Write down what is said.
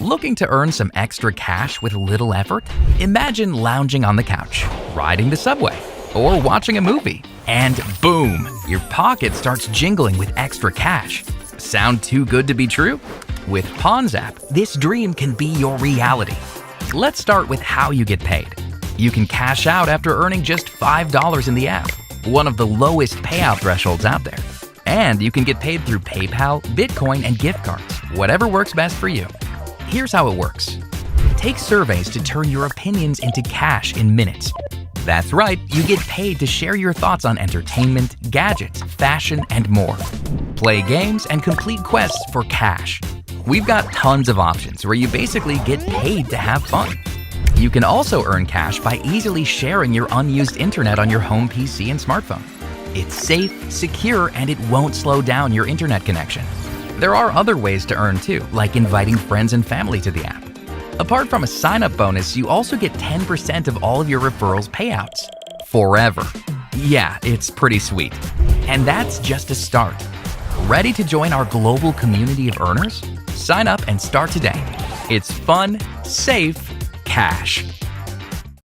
Looking to earn some extra cash with little effort? Imagine lounging on the couch, riding the subway, or watching a movie, and boom, your pocket starts jingling with extra cash. Sound too good to be true? With Pawns.app, this dream can be your reality. Let's start with how you get paid. You can cash out after earning just $5 in the app, one of the lowest payout thresholds out there. And you can get paid through PayPal, Bitcoin, and gift cards, whatever works best for you. Here's how it works. Take surveys to turn your opinions into cash in minutes. That's right, you get paid to share your thoughts on entertainment, gadgets, fashion, and more. Play games and complete quests for cash. We've got tons of options where you basically get paid to have fun. You can also earn cash by easily sharing your unused internet on your home PC and smartphone. It's safe, secure, and it won't slow down your internet connection. There are other ways to earn too, like inviting friends and family to the app. Apart from a sign-up bonus, you also get 10% of all of your referrals payouts. Forever. Yeah, it's pretty sweet. And that's just a start. Ready to join our global community of earners? Sign up and start today. It's fun, safe, cash.